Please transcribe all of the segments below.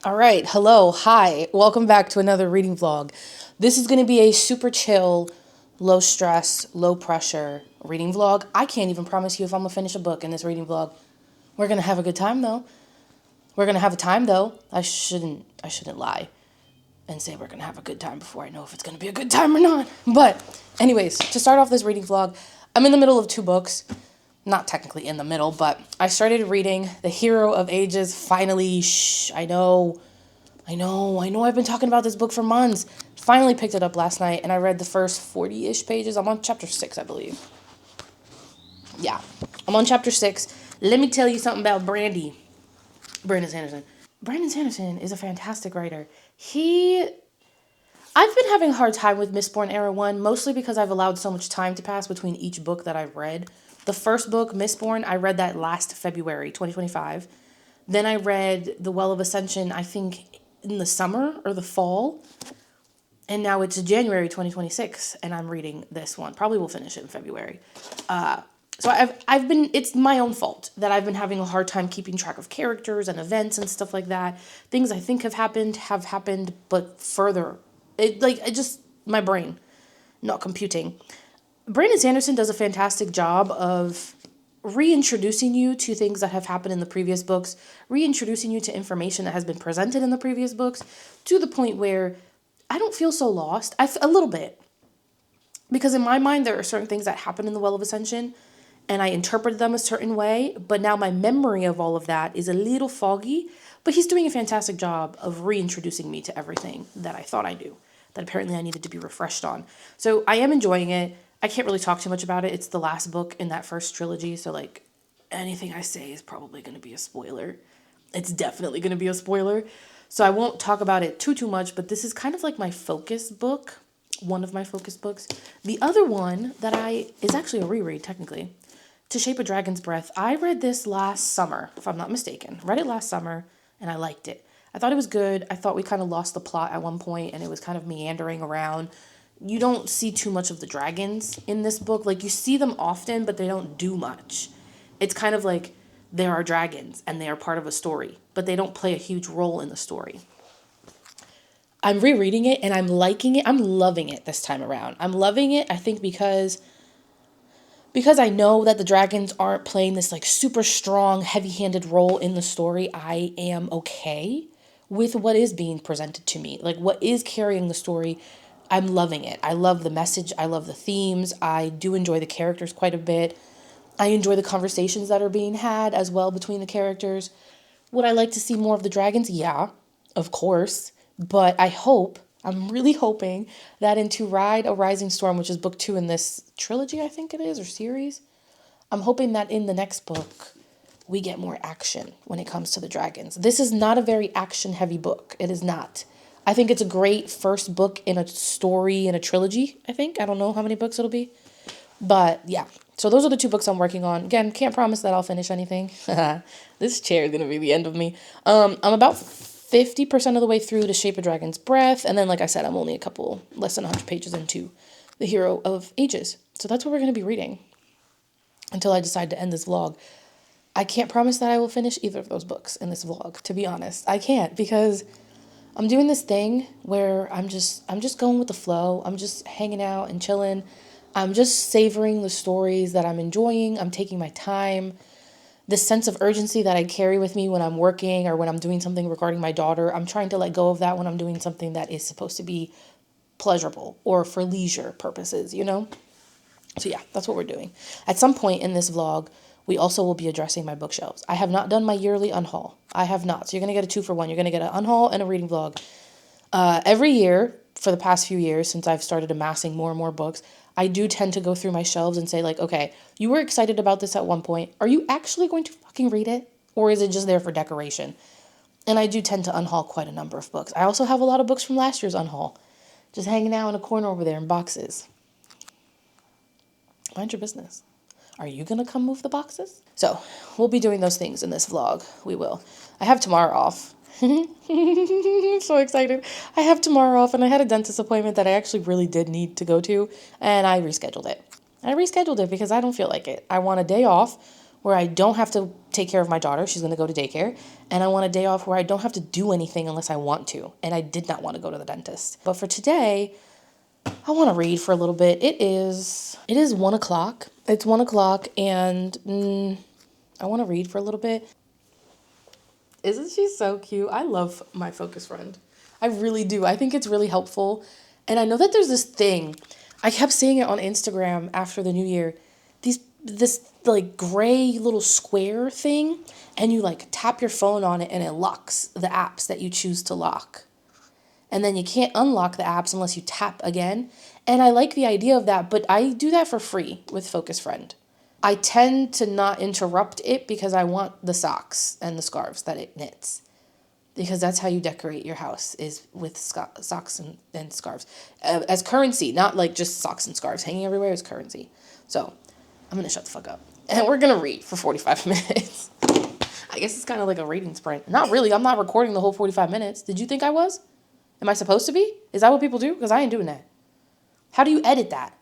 All right, hello, hi, welcome back to another reading vlog. This is going to be a super chill, low stress, low pressure reading vlog. I can't even promise you if I'm going to finish a book in this reading vlog. We're going to have a good time though. We're going to have a time though. I shouldn't lie and say we're going to have a good time before I know if it's going to be a good time or not. But anyways, to start off this reading vlog, I'm in the middle of two books. Not technically in the middle, but I started reading The Hero of Ages finally. I know. I've been talking about this book for months. Finally picked it up last night, and I read the first 40-ish pages. I'm on chapter 6, I believe. Yeah, I'm on chapter 6. Let me tell you something about Brandon Sanderson. Brandon Sanderson is a fantastic writer. I've been having a hard time with Mistborn Era 1, mostly because I've allowed so much time to pass between each book that I've read. The first book, Mistborn, I read that last February, 2025. Then I read The Well of Ascension, I think, in the summer or the fall. And now it's January 2026, and I'm reading this one. Probably will finish it in February. So it's my own fault that I've been having a hard time keeping track of characters and events and stuff like that. Things I think have happened, but further. My brain, not computing. Brandon Sanderson does a fantastic job of reintroducing you to things that have happened in the previous books, reintroducing you to information that has been presented in the previous books, to the point where I don't feel so lost. A little bit. Because in my mind, there are certain things that happen in the Well of Ascension, and I interpreted them a certain way, but now my memory of all of that is a little foggy, but he's doing a fantastic job of reintroducing me to everything that I thought I knew, that apparently I needed to be refreshed on. So I am enjoying it. I can't really talk too much about it. It's the last book in that first trilogy, so anything I say is probably going to be a spoiler. It's definitely going to be a spoiler. So I won't talk about it too much, but this is kind of like my focus book, one of my focus books. The other one is actually a reread technically, To Shape a Dragon's Breath. I read this last summer, if I'm not mistaken. Read it last summer, and I liked it. I thought it was good. I thought we kind of lost the plot at one point, and it was kind of meandering around. You don't see too much of the dragons in this book. You see them often, but they don't do much. It's kind of like there are dragons, and they are part of a story, but they don't play a huge role in the story. I'm rereading it, and I'm liking it. I'm loving it this time around. I'm loving it, I think, because I know that the dragons aren't playing this super strong, heavy-handed role in the story. I am okay with what is being presented to me. What is carrying the story. I'm loving it. I love the message. I love the themes. I do enjoy the characters quite a bit. I enjoy the conversations that are being had as well between the characters. Would I like to see more of the dragons? Yeah, of course. But I'm really hoping that in To Ride a Rising Storm, which is book 2 in this trilogy, I think it is, or series, I'm hoping that in the next book, we get more action when it comes to the dragons. This is not a very action-heavy book. It is not. I think it's a great first book in a story in a trilogy, I think. I don't know how many books it'll be. But yeah, so those are the two books I'm working on. Again, can't promise that I'll finish anything. This chair is going to be the end of me. I'm about 50% of the way through To Shape a Dragon's Breath. And then, like I said, I'm only less than 100 pages into The Hero of Ages. So that's what we're going to be reading until I decide to end this vlog. I can't promise that I will finish either of those books in this vlog, to be honest. I can't, because I'm doing this thing where I'm just going with the flow. I'm just hanging out and chilling. I'm just savoring the stories that I'm enjoying. I'm taking my time. This sense of urgency that I carry with me when I'm working or when I'm doing something regarding my daughter, I'm trying to let go of that when I'm doing something that is supposed to be pleasurable or for leisure purposes, So yeah, that's what we're doing. At some point in this vlog, we also will be addressing my bookshelves. I have not done my yearly unhaul. I have not. So you're going to get a 2-for-1. You're going to get an unhaul and a reading vlog. Every year, for the past few years, since I've started amassing more and more books, I do tend to go through my shelves and say, okay, you were excited about this at one point. Are you actually going to fucking read it? Or is it just there for decoration? And I do tend to unhaul quite a number of books. I also have a lot of books from last year's unhaul, just hanging out in a corner over there in boxes. Mind your business. Are you going to come move the boxes? So we'll be doing those things in this vlog. We will. I have tomorrow off. I'm so excited. I have tomorrow off, and I had a dentist appointment that I actually really did need to go to, and I rescheduled it. I rescheduled it because I don't feel like it. I want a day off where I don't have to take care of my daughter. She's going to go to daycare. And I want a day off where I don't have to do anything unless I want to. And I did not want to go to the dentist. But for today, I want to read for a little bit. It is 1 o'clock. It's 1 o'clock and I want to read for a little bit. Isn't she so cute? I love my focus friend. I really do. I think it's really helpful. And I know that there's this thing. I kept seeing it on Instagram after the new year. This like gray little square thing, and you like tap your phone on it and it locks the apps that you choose to lock. And then you can't unlock the apps unless you tap again. And I like the idea of that, but I do that for free with Focus Friend. I tend to not interrupt it because I want the socks and the scarves that it knits. Because that's how you decorate your house, is with socks and scarves. As currency, not like just socks and scarves hanging everywhere, as currency. So I'm going to shut the fuck up. And we're going to read for 45 minutes. I guess it's kind of like a reading sprint. Not really. I'm not recording the whole 45 minutes. Did you think I was? Am I supposed to be? Is that what people do? Because I ain't doing that. How do you edit that?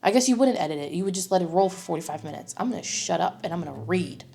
I guess you wouldn't edit it. You would just let it roll for 45 minutes. I'm going to shut up and I'm going to read.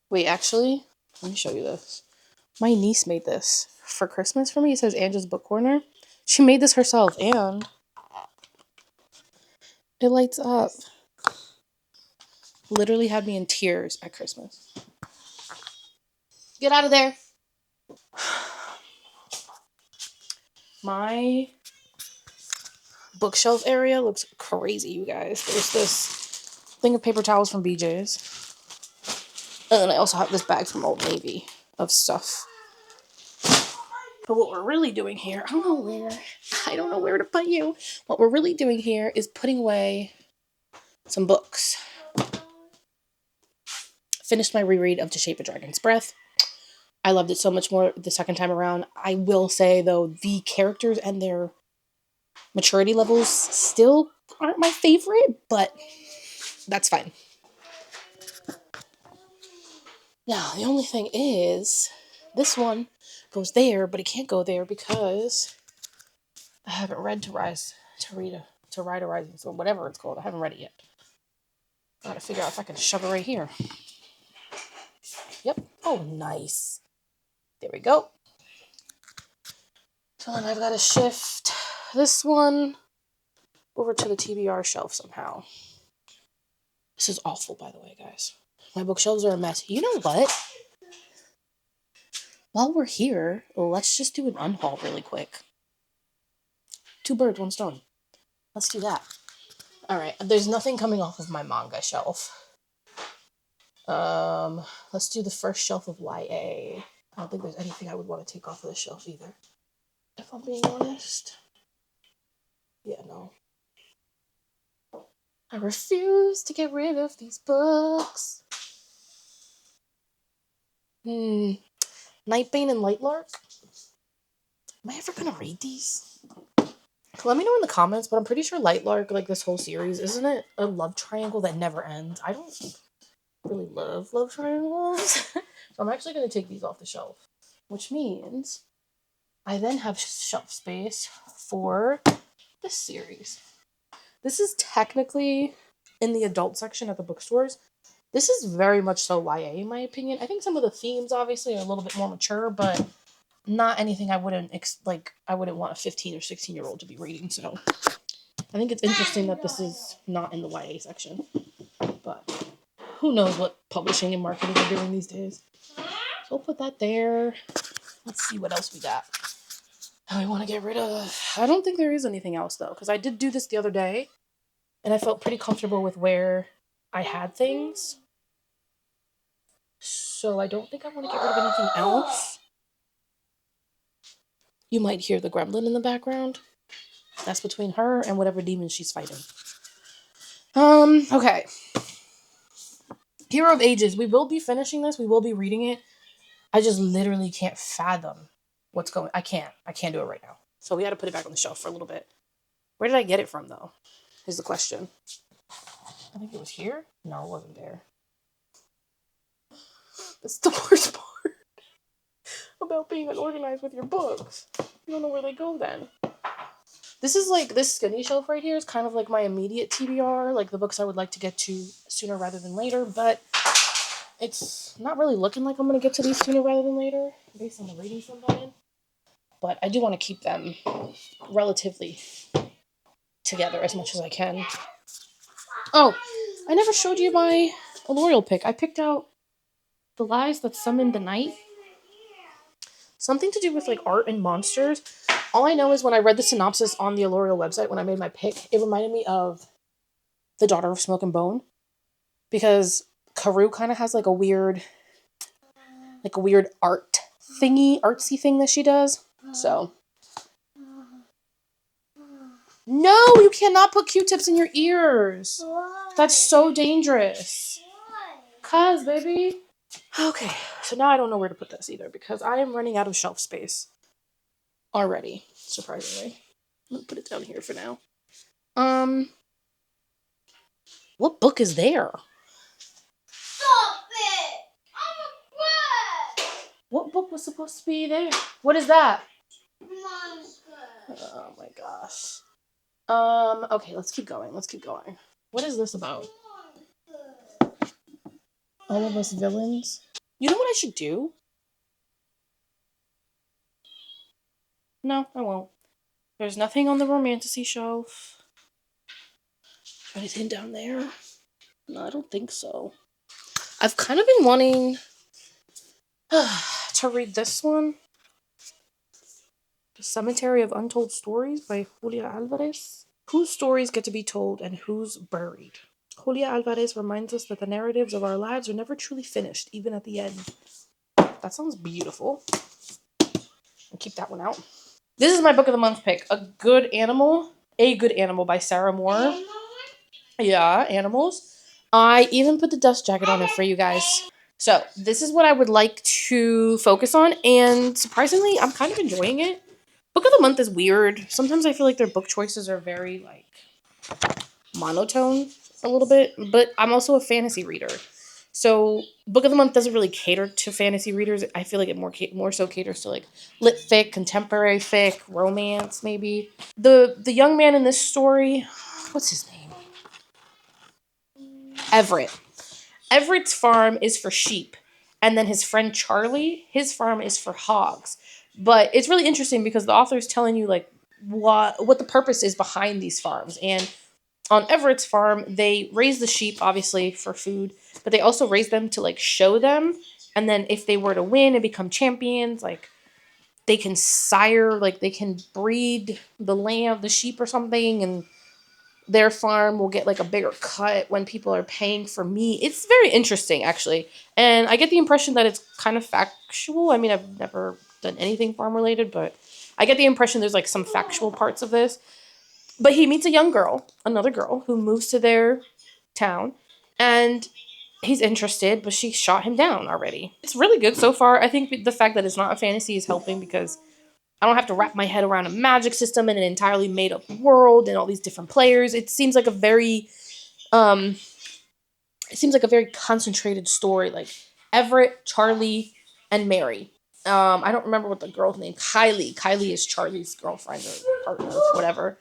Wait, actually, let me show you this. My niece made this for Christmas for me. It says Ange's Book Corner. She made this herself and it lights up. Literally had me in tears at Christmas. Get out of there. My bookshelf area looks crazy, you guys. There's this thing of paper towels from BJ's. And then I also have this bag from Old Navy of stuff. But what we're really doing here, I don't know where to put you. What we're really doing here is putting away some books. Finished my reread of To Shape a Dragon's Breath. I loved it so much more the second time around. I will say, though, the characters and their maturity levels still aren't my favorite, but that's fine. Now, the only thing is, this one goes there, but it can't go there because I haven't read To Ride a Rising, so whatever it's called. I haven't read it yet. Gotta figure out if I can shove it right here. Yep. Oh, nice. There we go. So then I've got to shift this one over to the TBR shelf somehow. This is awful, by the way, guys. My bookshelves are a mess. You know what? While we're here, let's just do an unhaul really quick. 2 birds, 1 stone. Let's do that. Alright, there's nothing coming off of my manga shelf. Let's do the first shelf of YA. I don't think there's anything I would want to take off of the shelf either. If I'm being honest. Yeah, no. I refuse to get rid of these books. Nightbane and Lightlark? Am I ever gonna read these? Let me know in the comments, but I'm pretty sure Lightlark, like this whole series, isn't it a love triangle that never ends? I don't really love triangles. So I'm actually gonna take these off the shelf. Which means I then have shelf space for this series. This is technically in the adult section at the bookstores. This is very much so YA in my opinion. I think some of the themes obviously are a little bit more mature, but not anything I wouldn't want a 15 or 16-year-old to be reading. So I think it's interesting that this is not in the YA section. But who knows what publishing and marketing are doing these days. So we'll put that there. Let's see what else we got. I want to get rid of... I don't think there is anything else though, because I did do this the other day and I felt pretty comfortable with where I had things. So I don't think I want to get rid of anything else. You might hear the gremlin in the background. That's between her and whatever demon she's fighting. Okay. Hero of Ages. We will be finishing this. We will be reading it. I just literally can't fathom what's going... I can't do it right now. So we had to put it back on the shelf for a little bit. Where did I get it from, though? Is the question. I think it was here? No, it wasn't there. That's the worst part about being unorganized with your books. You don't know where they go then. This is like, this skinny shelf right here is kind of like my immediate TBR, like the books I would like to get to sooner rather than later, but it's not really looking like I'm going to get to these sooner rather than later, based on the ratings I'm getting. But I do want to keep them relatively together as much as I can. Oh, I never showed you my L'Oreal pick. I picked out The Lies That Summoned the Night. Something to do with like art and monsters. All I know is when I read the synopsis on the L'Oreal website when I made my pick, it reminded me of The Daughter of Smoke and Bone. Because Karu kind of has like a weird art thingy, artsy thing that she does. So. No, you cannot put Q-tips in your ears. Why? That's so dangerous. Why? 'Cause, baby. Okay, so now I don't know where to put this either because I am running out of shelf space. Already, surprisingly. I'm gonna put it down here for now. What book is there? Stop it! I'm afraid! What book was supposed to be there? What is that? Monster. Oh my gosh. Okay, let's keep going. What is this about? All of Us Villains? You know what I should do? No, I won't. There's nothing on the romantasy shelf. Anything down there? No, I don't think so. I've kind of been wanting to read this one. The Cemetery of Untold Stories by Julia Alvarez. Whose stories get to be told and who's buried? Julia Alvarez reminds us that the narratives of our lives are never truly finished, even at the end. That sounds beautiful. I'll keep that one out. This is my book of the month pick. A Good Animal by Sarah Moore. Yeah, animals. I even put the dust jacket on it for you guys. So, this is what I would like to focus on, and surprisingly, I'm kind of enjoying it. Book of the month is weird. Sometimes I feel like their book choices are very, like, monotone a little bit, but I'm also a fantasy reader. So, book of the month doesn't really cater to fantasy readers. I feel like it more so caters to, like, lit fic, contemporary fic, romance, maybe. The young man in this story, what's his name? Everett. Everett's farm is for sheep, and then his friend Charlie, his farm is for hogs. But it's really interesting because the author is telling you like what the purpose is behind these farms. And on Everett's farm, they raise the sheep obviously for food, but they also raise them to like show them. And then if they were to win and become champions, like they can sire, like they can breed the lamb, the sheep or something, and their farm will get like a bigger cut when people are paying for meat. It's very interesting actually. And I get the impression that it's kind of factual. I mean, I've never done anything farm related, but I get the impression there's like some factual parts of this. But he meets a young girl, another girl, who moves to their town, and he's interested, but she shot him down already. It's really good so far. I think the fact that it's not a fantasy is helping because I don't have to wrap my head around a magic system and an entirely made up world and all these different players. Um it seems like a very concentrated story. Like Everett, Charlie, and Mary. I don't remember what the girl's name. Kylie. Kylie is Charlie's girlfriend or partner, whatever.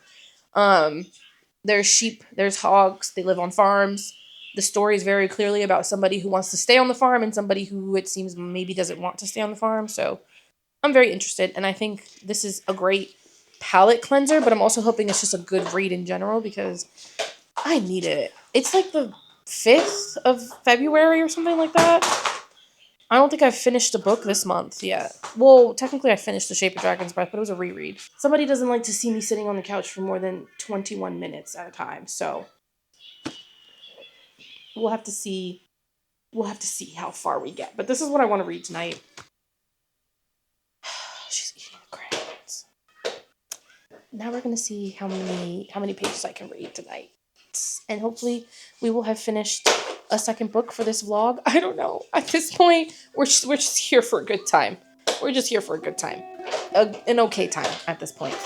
Um, there's sheep, there's hogs, they live on farms. The story is very clearly about somebody who wants to stay on the farm and somebody who it seems maybe doesn't want to stay on the farm. So I'm very interested, and I think this is a great palate cleanser, but I'm also hoping it's just a good read in general because I need it. It's like the 5th of February or something like that. I don't think I've finished a book this month yet. Well, technically I finished The Shape of Dragon's Breath, but it was a reread. Somebody doesn't like to see me sitting on the couch for more than 21 minutes at a time, so we'll have to see how far we get. But this is what I want to read tonight. She's eating the crayons. Now we're gonna see how many pages I can read tonight. And hopefully we will have finished a second book for this vlog. I don't know. At this point, we're just here for a good time. We're just here for a good time. An okay time at this point.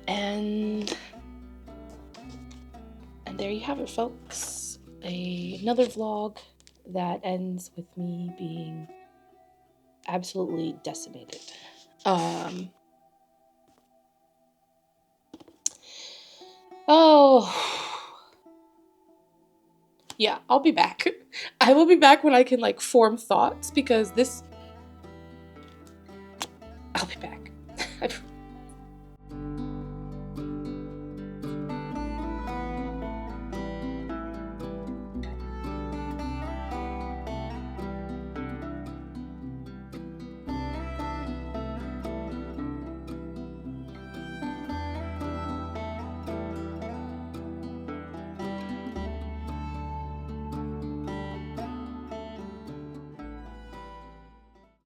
And there you have it, folks. Another vlog that ends with me being absolutely decimated. Yeah, I'll be back. I will be back when I can like form thoughts because I'll be back.